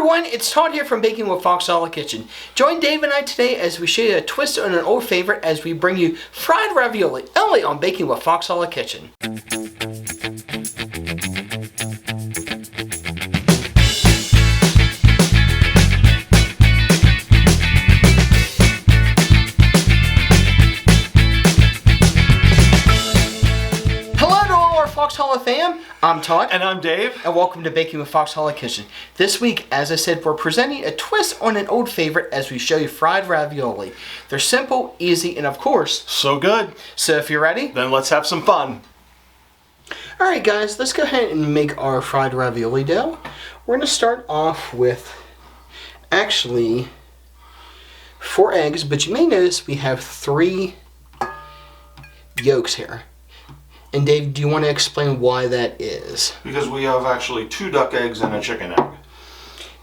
everyone, it's Todd here from Baking with Foxhole Kitchen. Join Dave and I today as we show you a twist on an old favorite as we bring you fried ravioli, only on Baking with Foxhole Kitchen. Foxhole fam, I'm Todd. And I'm Dave. And welcome to Baking with Foxhole Kitchen. This week, as I said, we're presenting a twist on an old favorite as we show you fried ravioli. They're simple, easy, and of course, so good. So if you're ready, then let's have some fun. Alright guys, let's go ahead and make our fried ravioli dough. We're going to start off with actually 4 eggs, but you may notice we have 3 yolks here. And Dave, do you want to explain why that is? Because we have actually 2 duck eggs and a chicken egg.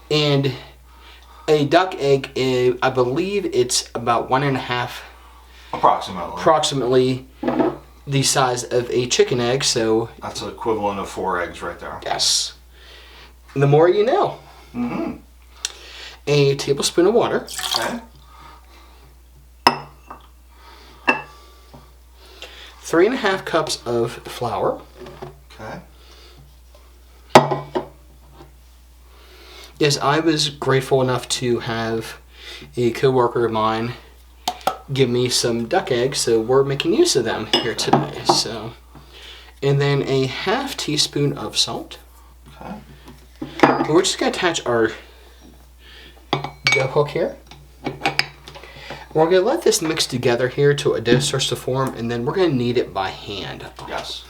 And a duck egg, I believe it's about 1.5. Approximately the size of a chicken egg, so... That's the equivalent of 4 eggs right there. Yes. The more you know. Mm-hmm. A tablespoon of water. Okay. 3.5 cups of flour. Okay. Yes, I was grateful enough to have a co-worker of mine give me some duck eggs, so we're making use of them here today. So, and then a 1/2 teaspoon of salt. Okay. And we're just going to attach our dough hook here. We're going to let this mix together here till a dough starts to form, and then we're going to knead it by hand. Yes.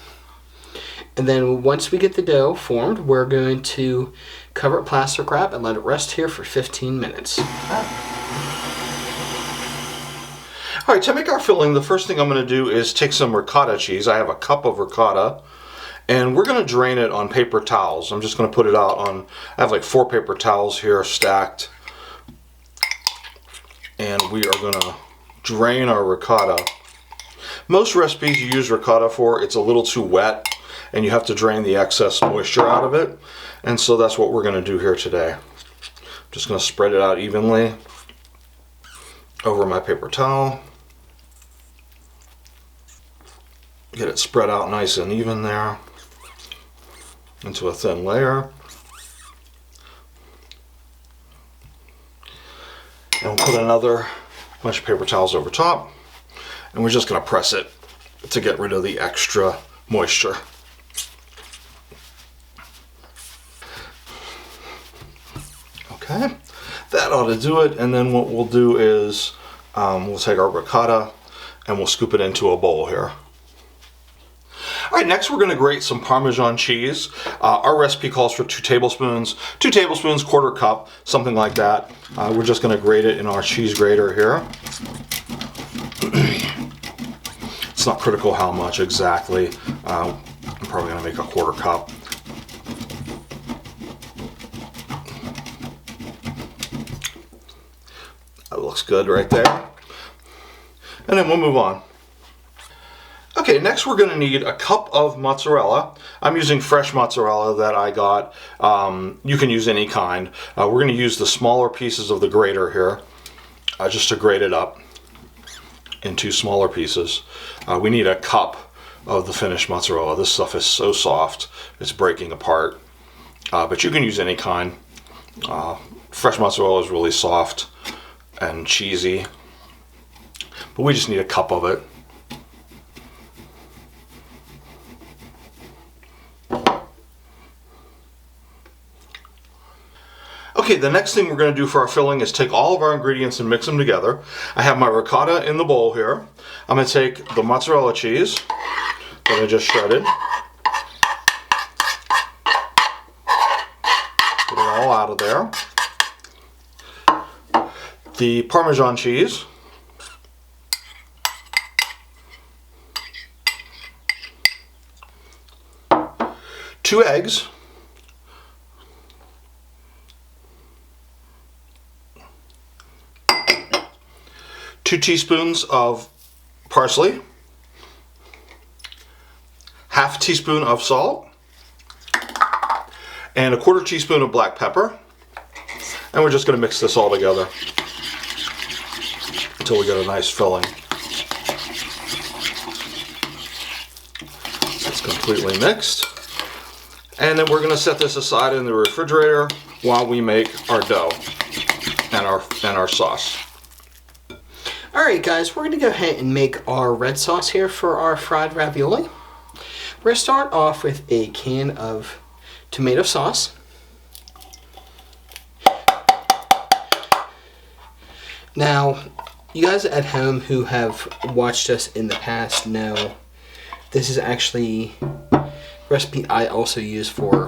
And then once we get the dough formed, we're going to cover it plastic wrap and let it rest here for 15 minutes. Okay. All right, to make our filling, the first thing I'm going to do is take some ricotta cheese. I have a cup of ricotta, and we're going to drain it on paper towels. I'm just going to put it out on, I have like 4 paper towels here stacked. And we are going to drain our ricotta. Most recipes you use ricotta for, it's a little too wet and you have to drain the excess moisture out of it. And so that's what we're going to do here today. Just going to spread it out evenly over my paper towel. Get it spread out nice and even there into a thin layer. And we'll put another bunch of paper towels over top, and we're just going to press it to get rid of the extra moisture. Okay, that ought to do it, and then what we'll do is we'll take our ricotta and we'll scoop it into a bowl here. All right, next we're going to grate some Parmesan cheese. Our recipe calls for 2 tablespoons, 2 tablespoons, 1/4 cup, something like that. We're just going to grate it in our cheese grater here. It's not critical how much exactly. I'm probably going to make a 1/4 cup. That looks good right there. And then we'll move on. Okay, next we're going to need a cup of mozzarella. I'm using fresh mozzarella that I got. You can use any kind. We're going to use the smaller pieces of the grater here, just to grate it up into smaller pieces. We need a cup of the finished mozzarella. This stuff is so soft, it's breaking apart. But you can use any kind. Fresh mozzarella is really soft and cheesy, but we just need a cup of it. Okay, the next thing we're going to do for our filling is take all of our ingredients and mix them together. I have my ricotta in the bowl here. I'm going to take the mozzarella cheese that I just shredded. Get it all out of there. The Parmesan cheese. Two eggs. 2 teaspoons of parsley, 1/2 teaspoon of salt, and 1/4 teaspoon of black pepper. And we're just going to mix this all together until we get a nice filling. It's completely mixed. And then we're going to set this aside in the refrigerator while we make our dough and our sauce. Alright guys, we're going to go ahead and make our red sauce here for our fried ravioli. We're going to start off with a can of tomato sauce. Now, you guys at home who have watched us in the past know this is actually a recipe I also use for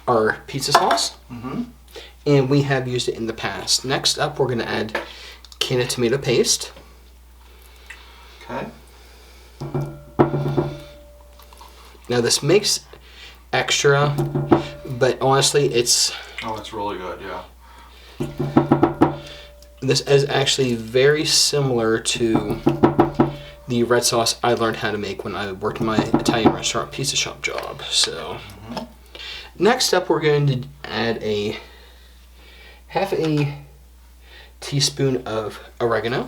our pizza sauce. And we have used it in the past. Next up, we're going to add a can of tomato paste. Okay. Now this makes extra, but honestly it's... Oh, it's really good, yeah. This is actually very similar to the red sauce I learned how to make when I worked in my Italian restaurant pizza shop job. So, next up we're going to add half a teaspoon of oregano.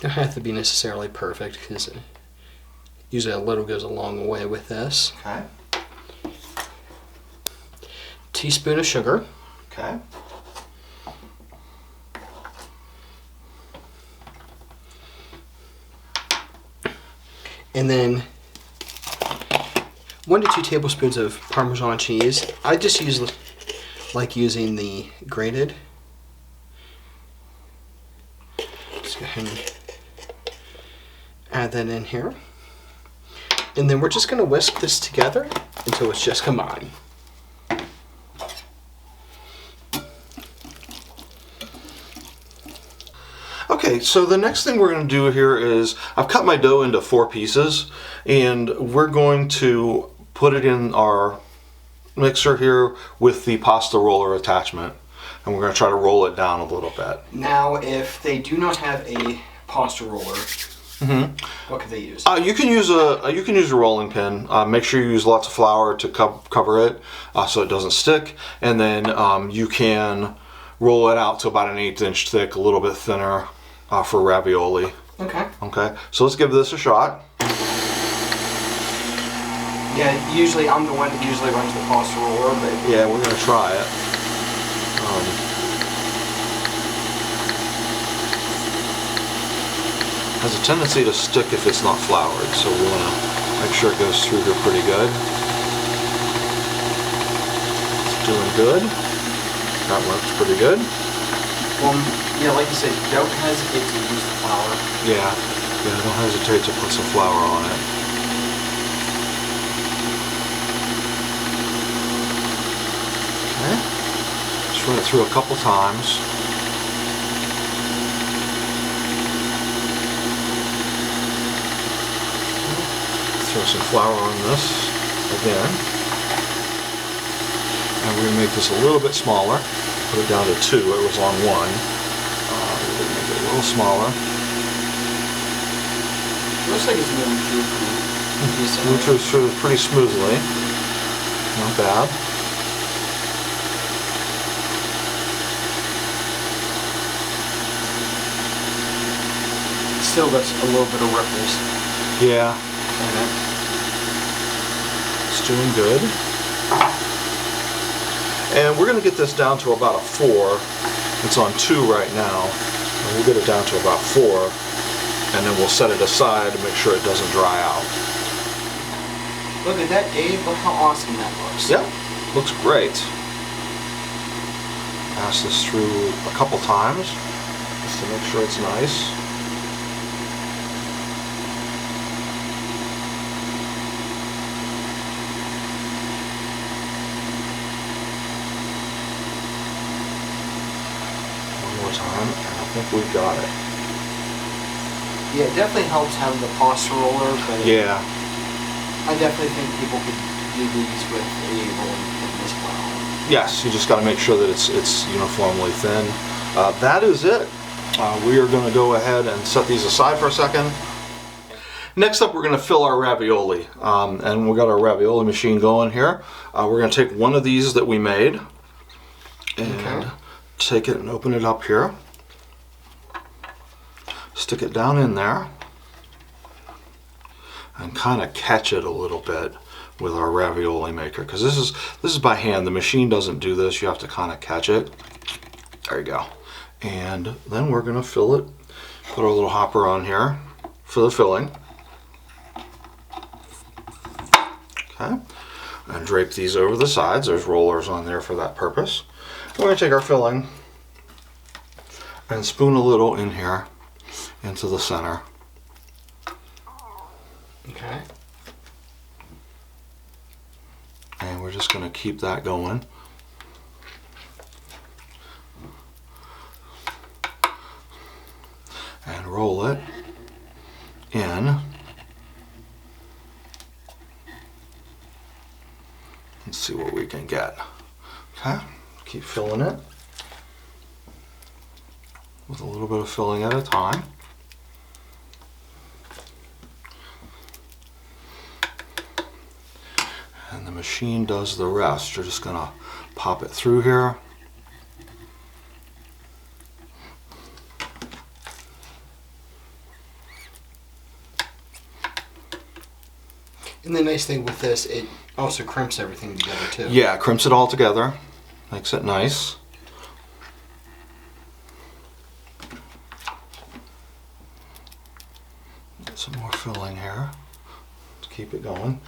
Don't have to be necessarily perfect because usually a little goes a long way with this. Okay. Teaspoon of sugar. Okay. And then 1 to 2 tablespoons of Parmesan cheese. I just like using the grated. Just go ahead and add that in here. And then we're just going to whisk this together until it's just combined. Okay, so the next thing we're going to do here is I've cut my dough into 4 pieces, and we're going to put it in our mixer here with the pasta roller attachment, and we're going to try to roll it down a little bit. Now, if they do not have a pasta roller, what could they use? You can use a rolling pin. Make sure you use lots of flour to cover it so it doesn't stick, and then you can roll it out to about an 1/8 inch thick, a little bit thinner for ravioli. Okay. Okay, so let's give this a shot. Yeah, usually I'm the one that usually runs the pasta roller, but Yeah, we're going to try it. Has a tendency to stick if it's not floured, so we want to make sure it goes through here pretty good. It's doing good. That works pretty good. well, yeah, like you said, don't hesitate to use the flour. Yeah, don't hesitate to put some flour on it. Okay, just run it through a couple times. Throw some flour on this again. And we're going to make this a little bit smaller. Put it down to 2, it was on 1. We're going to make it a little smaller. Looks like it's moving through Move pretty smoothly. Not bad. Still got a little bit of ripples. Yeah. It's doing good. And we're going to get this down to about a 4. It's on 2 right now. And we'll get it down to about 4. And then we'll set it aside to make sure it doesn't dry out. Look at that, Dave. Look how awesome that looks. Yep, looks great. Pass this through a couple times just to make sure it's nice. Time, and I think we've got it. Yeah, it definitely helps having the pasta roller, but Yeah. I definitely think people could do these with a rolling pin as well. Yes, you just got to make sure that it's uniformly thin. That is it. We are going to go ahead and set these aside for a second. Next up, we're going to fill our ravioli. And we got our ravioli machine going here. We're going to take one of these that we made and take it and open it up here. Stick it down in there and kind of catch it a little bit with our ravioli maker, because this is by hand. The machine doesn't do this. You have to kind of catch it. There you go. And then we're going to fill it. Put our little hopper on here for the filling. Okay. And drape these over the sides. There's rollers on there for that purpose. We're going to take our filling and spoon a little in here into the center. Okay. And we're just going to keep that going. And roll it in. Let's see what we can get. Okay, keep filling it with a little bit of filling at a time. And the machine does the rest. You're just gonna pop it through here. And the nice thing with this, it also crimps everything together too. Yeah, it crimps it all together. Makes it nice. Get some more filling here to keep it going.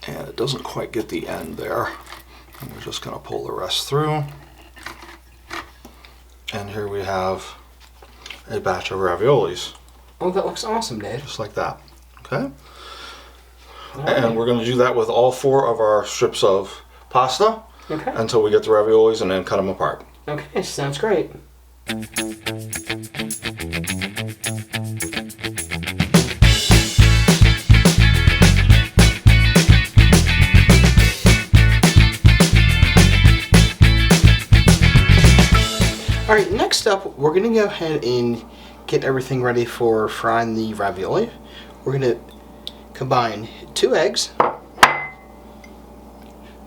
And it doesn't quite get the end there. And we're just going to pull the rest through. And here we have a batch of raviolis. Oh, that looks awesome, Dave. Just like that. Okay? Right. And we're going to do that with all 4 of our strips of pasta until we get the raviolis and then cut them apart. Okay, sounds great. Alright, next up, we're going to go ahead and get everything ready for frying the ravioli. We're going to combine 2 eggs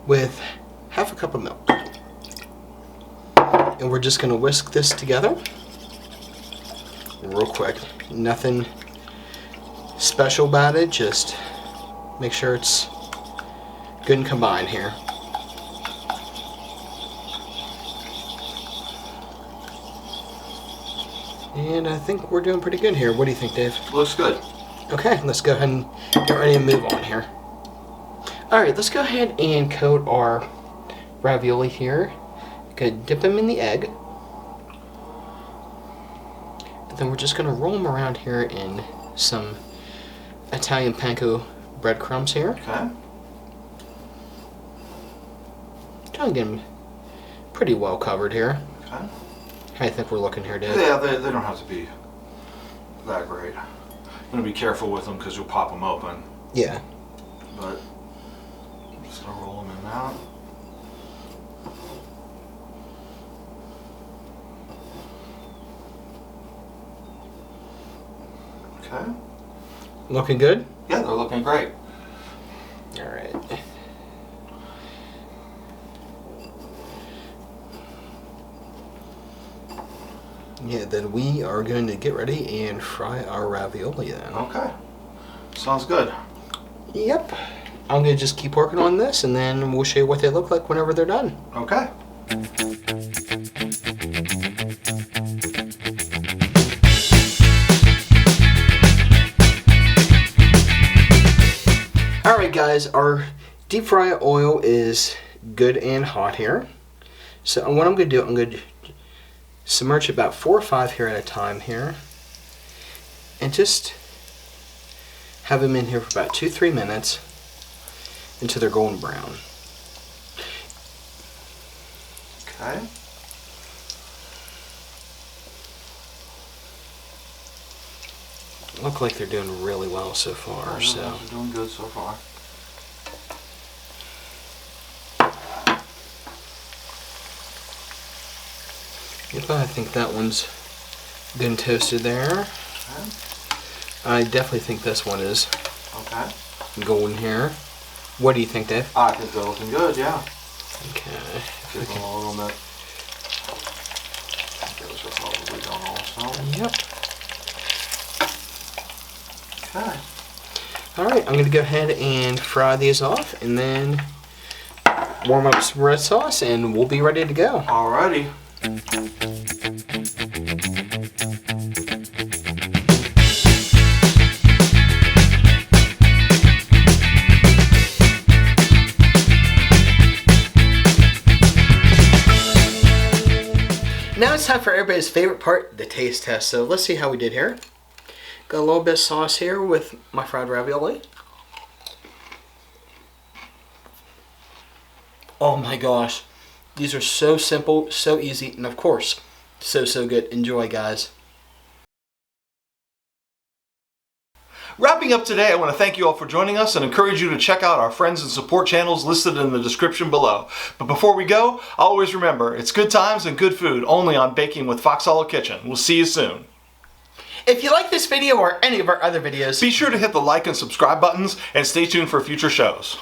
with half a cup of milk. And we're just going to whisk this together real quick. Nothing special about it, just make sure it's good and combined here. And I think we're doing pretty good here. What do you think, Dave? Looks good. Okay, let's go ahead and get ready to move on here. Alright, let's go ahead and coat our ravioli here. Could dip them in the egg. And then we're just going to roll them around here in some Italian panko breadcrumbs here. Okay. Trying to get them pretty well covered here. Okay. How do you think we're looking here, Dave? Yeah, they don't have to be that great. I'm going to be careful with them because you'll pop them open. Yeah. But I'm just going to roll them in now. Okay. Looking good? Yeah, they're looking great. Alright. Yeah, then we are going to get ready and fry our ravioli then. Okay. Sounds good. Yep. I'm going to just keep working on this and then we'll show you what they look like whenever they're done. Okay. Alright guys, our deep fry oil is good and hot here. So what I'm going to do, I'm going to submerge about 4 or 5 here at a time here. And just have them in here for about 2-3 minutes until they're golden brown. Okay. Look like they're doing really well so far. They're doing good so far. I think that one's good and toasted there. Okay. I definitely think this one is Okay. golden here. What do you think, Dave? I think they're looking good, yeah. Okay. Give them a little bit. Those are probably done also. Yep. Okay. Alright, I'm going to go ahead and fry these off and then warm up some red sauce and we'll be ready to go. Alrighty. Now it's time for everybody's favorite part, the taste test. So let's see how we did here. Got a little bit of sauce here with my fried ravioli. Oh my gosh. These are so simple, so easy, and of course, so good. Enjoy, guys. Wrapping up today, I want to thank you all for joining us and encourage you to check out our friends and support channels listed in the description below. But before we go, always remember, it's good times and good food only on Baking with Fox Hollow Kitchen. We'll see you soon. If you like this video or any of our other videos, Be sure to hit the like and subscribe buttons and stay tuned for future shows.